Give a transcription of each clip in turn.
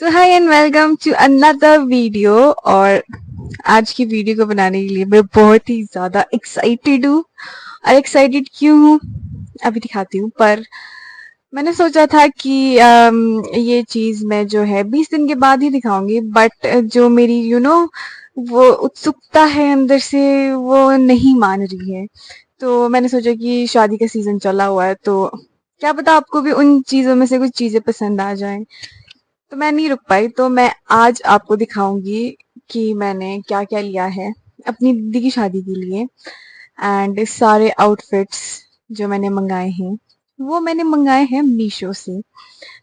So hi and welcome to another video. और आज की वीडियो को बनाने के लिए मैं बहुत ही ज्यादा एक्साइटेड हूँ। और एक्साइटेड क्यों हूँ अभी दिखाती हूँ। पर मैंने सोचा था कि ये चीज मैं जो है 20 दिन के बाद ही दिखाऊंगी, बट जो मेरी वो उत्सुकता है अंदर से वो नहीं मान रही है। तो मैंने सोचा कि शादी का सीजन चला हुआ है, तो क्या पता आपको भी उन चीजों में से कुछ चीजें पसंद आ जाएं। तो मैं नहीं रुक पाई, तो मैं आज आपको दिखाऊंगी कि मैंने क्या क्या लिया है अपनी दीदी की शादी के लिए। एंड सारे आउटफिट्स जो मैंने मंगाए हैं वो मैंने मंगाए हैं मीशो से।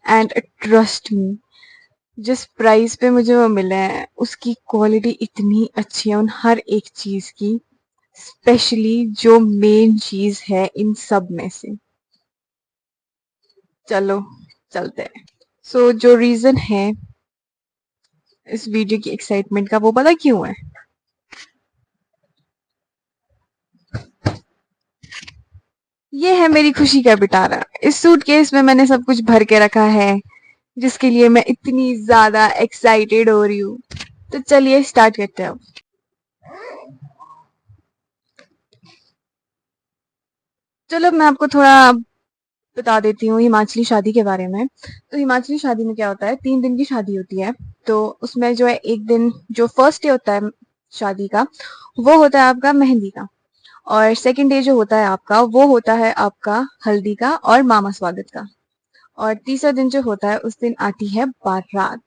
एंड ट्रस्ट मी, जिस प्राइस पे मुझे वो मिले हैं उसकी क्वालिटी इतनी अच्छी है उन हर एक चीज की, स्पेशली जो मेन चीज है इन सब में से। चलो चलते हैं। सो जो रीजन है इस वीडियो की एक्साइटमेंट का वो पता क्यों है? ये है मेरी खुशी का पिटारा। इस सूटकेस में मैंने सब कुछ भर के रखा है जिसके लिए मैं इतनी ज्यादा एक्साइटेड हो रही हूँ। तो चलिए स्टार्ट करते हैं अब। चलो मैं आपको थोड़ा बता देती हूँ हिमाचली शादी के बारे में। तो हिमाचली शादी में क्या होता है, 3 दिन की शादी होती है। तो उसमें जो है एक दिन जो फर्स्ट डे होता है शादी का, वो होता है आपका मेहंदी का। और सेकंड डे जो होता है आपका वो होता है आपका हल्दी का और मामा स्वागत का। और तीसरा दिन जो होता है उस दिन आती है बारात।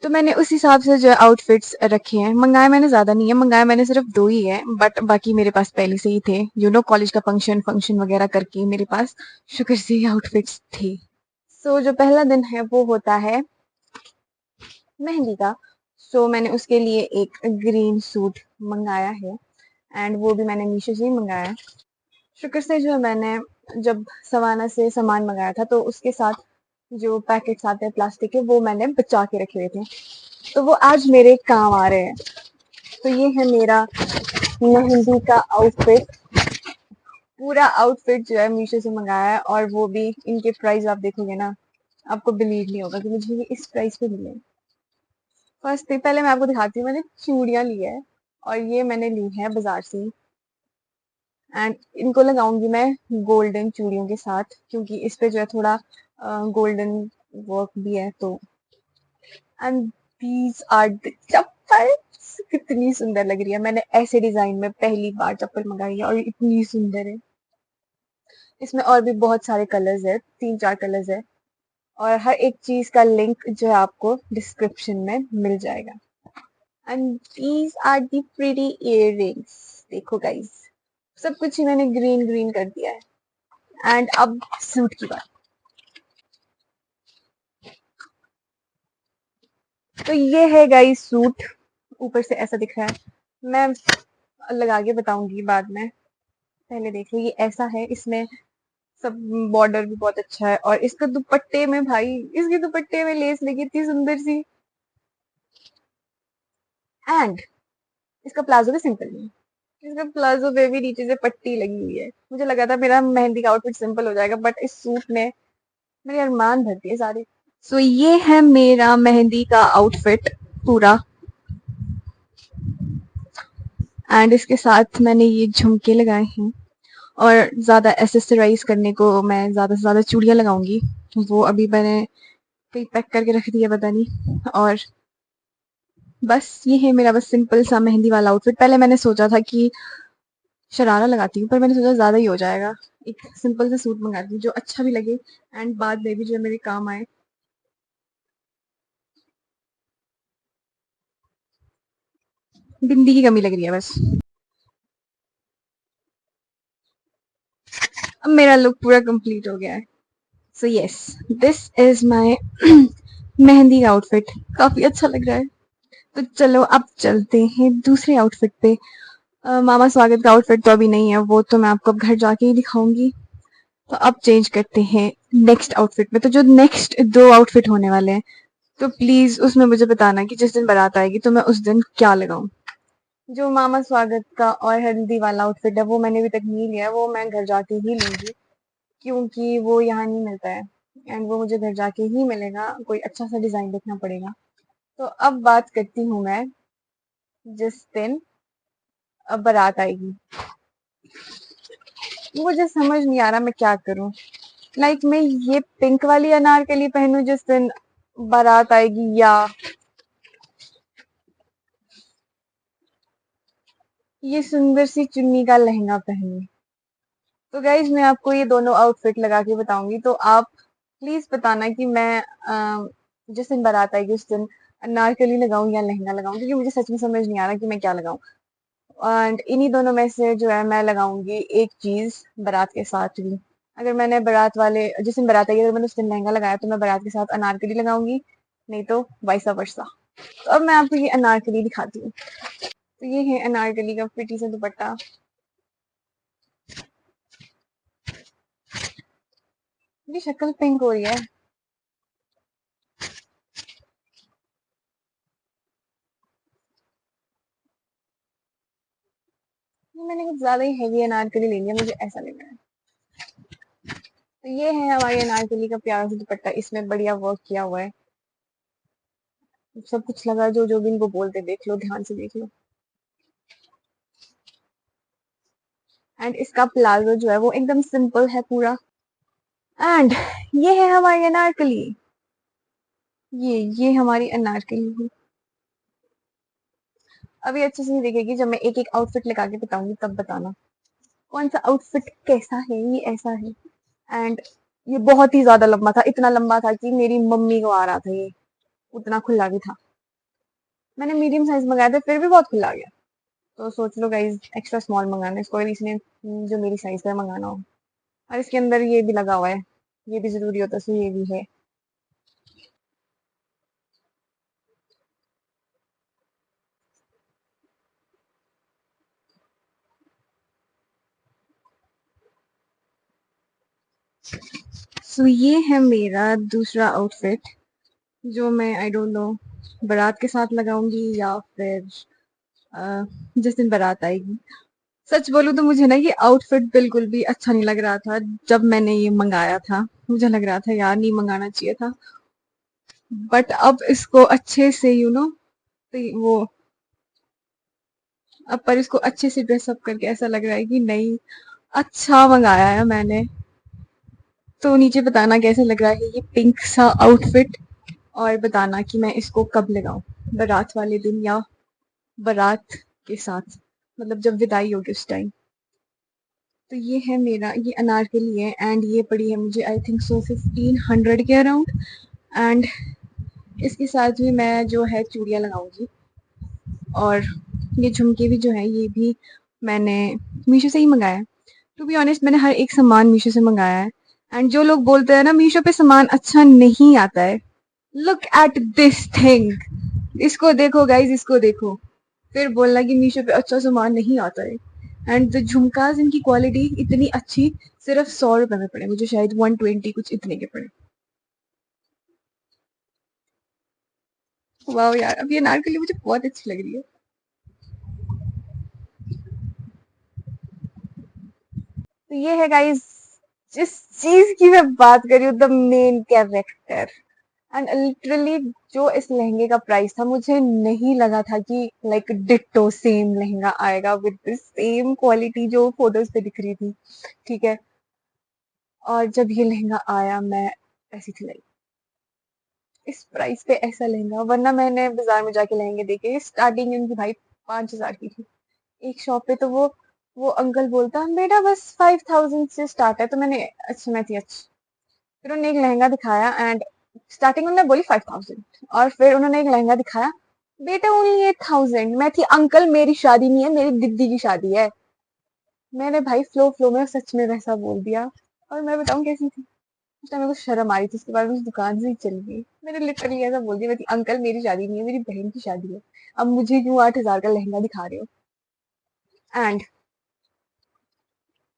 तो मैंने उस हिसाब से जो है आउटफिट्स रखे हैं। मंगाए मैंने ज्यादा नहीं है, मंगाए मैंने सिर्फ 2 ही है, बट बाकी मेरे पास पहले से ही थे। कॉलेज का फंक्शन फंक्शन वगैरह करके मेरे पास शुक्र से ही आउटफिट्स थे। सो जो पहला दिन है वो होता है मेहंदी का। सो मैंने उसके लिए एक ग्रीन सूट मंगाया है। एंड वो भी मैंने मीशो से ही मंगाया है। शुक्र से जो है मैंने जब सवाना से सामान मंगाया था तो उसके साथ जो पैकेट्स आते हैं प्लास्टिक के वो मैंने बचा के रखे हुए थे, तो वो आज मेरे काम आ रहे हैं। तो ये है मेरा मेहंदी का आउटफिट। पूरा आउटफिट जो है मीशो से मंगाया है, और वो भी इनके प्राइस आप देखोगे ना, आपको बिलीव नहीं होगा कि मुझे ये इस प्राइस पे मिले। फर्स्ट पहले मैं आपको दिखाती हूँ, मैंने चूड़ियां ली है और ये मैंने ली है बाजार से। एंड इनको लगाऊंगी मैं गोल्डन चूड़ियों के साथ, क्योंकि इस पे जो है थोड़ा गोल्डन वर्क भी है। तो एंड दीज आर द चप्पल। कितनी सुंदर लग रही है, मैंने ऐसे डिजाइन में पहली बार चप्पल मंगाई है और इतनी सुंदर है। इसमें और भी बहुत सारे कलर्स है, 3-4 कलर्स है। और हर एक चीज का लिंक जो है आपको डिस्क्रिप्शन में मिल जाएगा। And these are the pretty earrings. देखो गाइस, सब कुछ ही मैंने ग्रीन ग्रीन कर दिया है। एंड अब सूट की बात। तो ये है गाइस सूट, ऊपर से ऐसा दिख रहा है। मैं लगा के बताऊंगी बाद में, पहले देख लो ये ऐसा है। इसमें सब बॉर्डर भी बहुत अच्छा है, और इसका दुपट्टे में भाई, इसके दुपट्टे में लेस लगी इतनी सुंदर सी। एंड इसका प्लाजो भी सिंपल नहीं है। इसका प्लाजो पे भी नीचे से पट्टी लगी हुई है। मुझे लगा था मेरा मेहंदी का आउटफिट सिंपल हो जाएगा, बट इस सूट ने मेरे अरमान भर दिए सारे। सो ये है मेरा मेहंदी का आउटफिट पूरा। एंड इसके साथ मैंने ये झुमके लगाए हैं, और ज्यादा एसेसराइज करने को मैं ज्यादा से ज्यादा चूड़ियां लगाऊंगी। वो अभी मैंने कहीं पैक करके रख दिया पता नहीं। और बस ये है मेरा बस सिंपल सा मेहंदी वाला आउटफिट। पहले मैंने सोचा था कि शरारा लगाती हूँ, पर मैंने सोचा ज्यादा ही हो जाएगा, एक सिंपल सा सूट मंगाती हूँ जो अच्छा भी लगे एंड बाद में भी जो मेरे काम आए। बिंदी की कमी लग रही है बस। अब मेरा लुक पूरा कंप्लीट हो गया है। So yes, this is my mehndi का आउटफिट। काफी अच्छा लग रहा है। तो चलो अब चलते हैं दूसरे आउटफिट पे। मामा स्वागत का आउटफिट तो अभी नहीं है, वो तो मैं आपको अब घर जाके ही दिखाऊंगी। तो अब चेंज करते हैं नेक्स्ट आउटफिट में। तो जो नेक्स्ट 2 आउटफिट होने वाले हैं, तो प्लीज उसमें मुझे बताना कि जिस दिन बारात आएगी तो मैं उस दिन क्या लगाऊं। जो मामा स्वागत का और हल्दी वाला आउटफिट है वो मैंने अभी तक नहीं लिया है, वो मैं घर जाके ही लूंगी, क्योंकि वो यहाँ नहीं मिलता है। एंड वो मुझे घर जाके ही मिलेगा, कोई अच्छा सा डिजाइन देखना पड़ेगा। तो अब बात करती हूँ मैं जिस दिन अब बारात आएगी। मुझे समझ नहीं आ रहा मैं क्या करूं। लाइक मैं ये पिंक वाली अनारकली पहनूं जिस दिन बारात आएगी, या ये सुंदर सी चुन्नी का लहंगा पहनूं। तो गाइज मैं आपको ये दोनों आउटफिट लगा के बताऊंगी, तो आप प्लीज बताना कि मैं जिस दिन बारात आएगी उस दिन अनारकली लगाऊं या लहंगा लगाऊं, क्योंकि मुझे सच में समझ नहीं आ रहा कि मैं क्या लगाऊं। एंड इन्हीं दोनों में से जो है मैं लगाऊंगी एक चीज बारात के साथ भी। अगर मैंने बारात वाले जिस दिन बारात आएगी अगर मैंने उस दिन लहंगा लगाया तो मैं बारात के साथ अनारकली लगाऊंगी, नहीं तो वाइसा वर्सा। तो अब मैं आपको ये अनारकली दिखाती हूँ। तो ये है अनारकली का प्रिटी सा दुपट्टा। मेरी शक्ल पिंक हो रही है। मैंने कुछ ज्यादा ही हैवी अनारकली ले लिया, मुझे ऐसा लग रहा है। तो ये है हमारी अनारकली का प्यारा सा दुपट्टा, इसमें बढ़िया वर्क किया हुआ है। सब कुछ लगा जो जो भी इनको बोलते, देख लो ध्यान से देख लो। एंड इसका प्लाजो जो है वो एकदम सिंपल है पूरा। एंड ये है हमारी अनारकली। ये हमारी अनारकली है। अभी अच्छे से नहीं दिखेगी, जब मैं एक एक आउटफिट लगा के बताऊंगी तब बताना कौन सा आउटफिट कैसा है। ये ऐसा है। एंड ये बहुत ही ज्यादा लंबा था, इतना लंबा था कि मेरी मम्मी को आ रहा था ये, उतना खुला भी था। मैंने मीडियम साइज मंगाया था फिर भी बहुत खुला गया। तो सोच लो गाइज एक्स्ट्रा स्मॉल मंगाना इसको, अगर इसने जो मेरी साइज का मंगाना हो। और इसके अंदर ये भी लगा हुआ है, ये भी जरूरी होता है, सो ये भी है। सो ये है मेरा दूसरा आउटफिट, जो मैं आई डोंट नो बारात के साथ लगाऊंगी या फिर जिस दिन बारात आएगी। सच बोलूं तो मुझे ना ये आउटफिट बिल्कुल भी अच्छा नहीं लग रहा था जब मैंने ये मंगाया था। मुझे लग रहा था यार नहीं मंगाना चाहिए था। बट अब इसको अच्छे से तो वो अब पर इसको अच्छे से ड्रेसअप करके ऐसा लग रहा है कि नहीं, अच्छा मंगाया है मैंने। तो नीचे बताना कैसा लग रहा है ये पिंक सा आउटफिट, और बताना कि मैं इसको कब लगाऊं, बारात वाले दिन या बारात के साथ, मतलब जब विदाई होगी उस टाइम। तो ये है मेरा, ये अनारकली है एंड ये पड़ी है मुझे आई थिंक सो 1500 के अराउंड। एंड इसके साथ भी मैं जो है चूड़ियाँ लगाऊंगी, और ये झुमके भी जो है ये भी मैंने मीशो से ही मंगाया है। टू बी ऑनेस्ट मैंने हर एक सामान मीशो से मंगाया है। एंड जो लोग बोलते हैं ना मीशो पे सामान अच्छा नहीं आता है, लुक एट दिस थिंग। इसको देखो गाइज, इसको देखो, फिर बोलना कि मीशो पे अच्छा सामान नहीं आता है। एंड द झुमकाज इनकी क्वालिटी इतनी अच्छी, सिर्फ 100 रुपए में पड़े मुझे, शायद 120 कुछ इतने के पड़े। वाह यार, अब ये अनारकली मुझे बहुत अच्छी लग रही है। तो ये है गाइस जिस चीज की मैं बात कर रही हूँ, the main character. And literally जो इस लहंगे का प्राइस था, मुझे नहीं लगा था कि लाइक डिट्टो सेम लहंगा आएगा विद द सेम क्वालिटी जो फोटोज पे दिख रही थी। ठीक है। और जब ये लहंगा आया मैं ऐसी थी लाइक इस प्राइस पे ऐसा लहंगा, वरना मैंने बाजार में जाके लहंगे देखे स्टार्टिंग इनकी भाई 5,000 की थी। एक शॉप पे तो वो अंकल बोलता बेटा बस 5,000 से स्टार्ट है, तो मैंने अच्छा मैं थी अच्छा। फिर उन्होंने एक लहंगा दिखाया एंड स्टार्टिंग उन्होंने बोली 5,000, और फिर उन्होंने एक लहंगा दिखाया, बेटा ओनली 8,000। मैं थी अंकल मेरी शादी नहीं है, मेरी दीदी की शादी है। मैंने भाई फ्लो फ्लो में सच में वैसा बोल दिया। और मैं बताऊं कैसी थी उस टाइम, मेरे को शर्म आ रही थी, उसके बाद मैं उस दुकान से ही चली गई। मैंने लिटरली ऐसा बोल दिया, मैं थी अंकल मेरी शादी नहीं है, मेरी बहन की शादी है, अब मुझे क्यों 8,000 का लहंगा दिखा रहे हो। एंड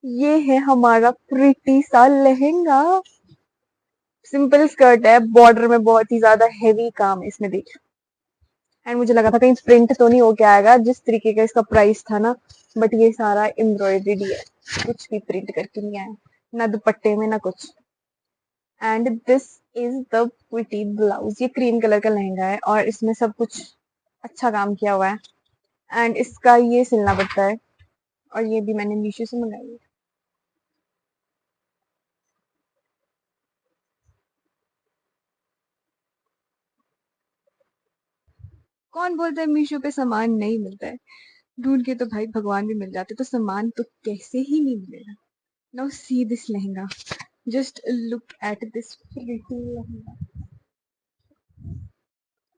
ये है हमारा प्रिटी सा लहंगा। सिंपल स्कर्ट है, बॉर्डर में बहुत ही ज्यादा हेवी काम है इसमें, देखिए। एंड मुझे लगा था कहीं प्रिंट तो नहीं होके आएगा जिस तरीके का इसका प्राइस था ना, बट ये सारा एम्ब्रॉयडरी है, कुछ भी प्रिंट करके नहीं आया, ना दुपट्टे में ना कुछ। And this is the pretty blouse. ये क्रीम कलर का लहंगा है और इसमें सब कुछ अच्छा काम किया हुआ है एंड इसका ये सिलना पड़ता है और ये भी मैंने मीशो से मंगाई है। कौन बोलता है मीशो पे सामान नहीं मिलता है? ढूंढ के तो भाई भगवान भी मिल जाते, तो सामान तो कैसे ही नहीं मिलेगा। Now see this lehenga, just look at this pretty lehenga.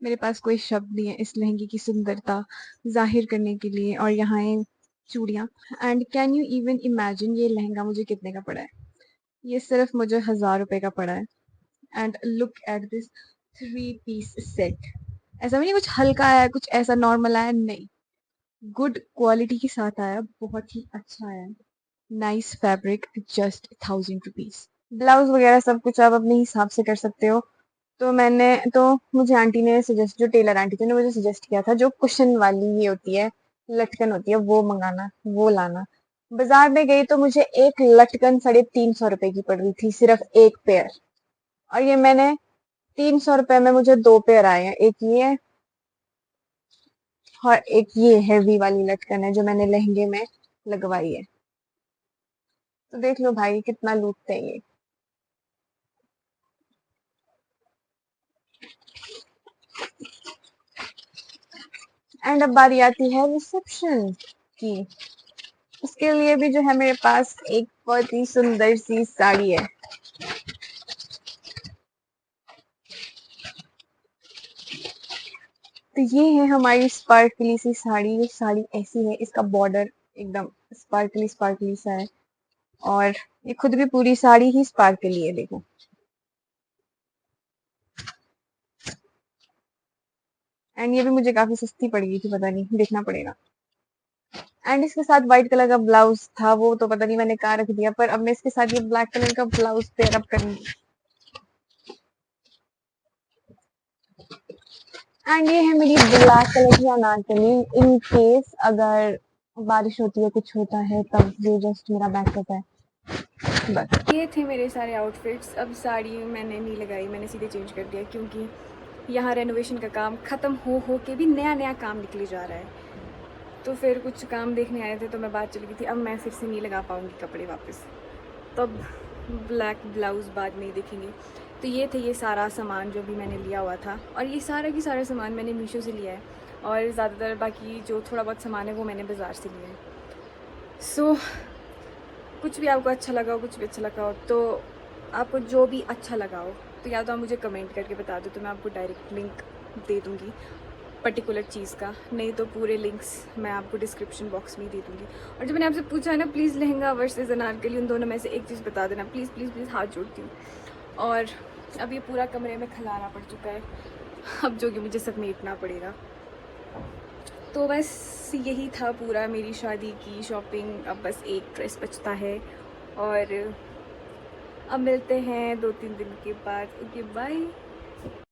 मेरे पास कोई शब्द नहीं है इस लहंगे की सुंदरता जाहिर करने के लिए। और यहाँ है चूड़ियाँ। And can you even imagine ये लहंगा मुझे कितने का पड़ा है? ये सिर्फ मुझे 1000 रुपए का पड़ा है। And look at this 3 piece set. ऐसा भी नहीं कुछ हल्का आया, कुछ ऐसा नॉर्मल आया, नहीं, गुड क्वालिटी के साथ आया, बहुत ही अच्छा आया। Nice fabric, just 1000 rupees. Blouse वगैरह सब कुछ आप अपने हिसाब से कर सकते हो। तो मुझे आंटी ने सजेस्ट, जो टेलर आंटी थी ने मुझे सजेस्ट किया था, जो कुशन वाली ये होती है, लटकन होती है, वो मंगाना, वो लाना। बाजार में गई तो मुझे एक लटकन 350 रुपए की पड़ रही थी, सिर्फ एक पेयर। और ये मैंने 300 रुपए में मुझे 2 पेयर आए हैं, एक ये है और एक ये हैवी वाली लटकन है जो मैंने लहंगे में लगवाई है। तो देख लो भाई कितना लूटते हैं ये। एंड अब बारी आती है रिसेप्शन की। उसके लिए भी जो है मेरे पास एक बहुत ही सुंदर सी साड़ी है। तो ये है हमारी स्पार्कली सी साड़ी। ये साड़ी ऐसी है, इसका बॉर्डर एकदम स्पार्कली स्पार्कली सा है और ये खुद भी पूरी साड़ी ही स्पार्कली है, देखो। एंड ये भी मुझे काफी सस्ती पड़ गई थी, पता नहीं, देखना पड़ेगा। एंड इसके साथ व्हाइट कलर का ब्लाउज था, वो तो पता नहीं मैंने कहाँ रख दिया, पर अब मैं इसके साथ ये ब्लैक कलर का ब्लाउज पेयर अप करूंगी। एंड ये है मेरी ब्लैक कलर की अनारकली। इन केस अगर बारिश होती है, कुछ होता है, तब ये जस्ट मेरा बैकअप है। बस ये थे मेरे सारे आउटफिट्स। अब साड़ी मैंने नहीं लगाई, मैंने सीधे चेंज कर दिया, क्योंकि यहाँ रेनोवेशन का काम ख़त्म हो के भी नया नया काम निकले जा रहा है। तो फिर कुछ काम देखने आए थे तो मैं बात चल गई थी, अब मैं फिर से नहीं लगा पाऊँगी कपड़े वापस, तब ब्लैक ब्लाउज़ बाद में ही देखेंगे। तो ये थे ये सारा सामान जो भी मैंने लिया हुआ था, और ये सारा की सारा सामान मैंने मीशो से लिया है, और ज़्यादातर बाकी जो थोड़ा बहुत सामान है वो मैंने बाज़ार से लिया है। सो कुछ भी आपको अच्छा लगा हो, कुछ भी अच्छा लगा हो, तो आपको जो भी अच्छा लगा हो तो या तो आप मुझे कमेंट करके बता दो, तो मैं आपको डायरेक्ट लिंक दे दूँगी पर्टिकुलर चीज़ का, नहीं तो पूरे लिंक्स मैं आपको डिस्क्रिप्शन बॉक्स में ही दे दूँगी। और जो मैंने आपसे पूछा है ना, प्लीज़ लहंगा वर्सेस अनारकली, उन दोनों में से एक चीज़ बता देना, प्लीज़ प्लीज़ प्लीज़, हाथ जोड़ती हूँ। और अब ये पूरा कमरे में खलाना पड़ चुका है, अब जो कि मुझे समेटना पड़ेगा। तो बस यही था पूरा मेरी शादी की शॉपिंग। अब बस एक ड्रेस बचता है और अब मिलते हैं 2-3 दिन के बाद। Okay bye.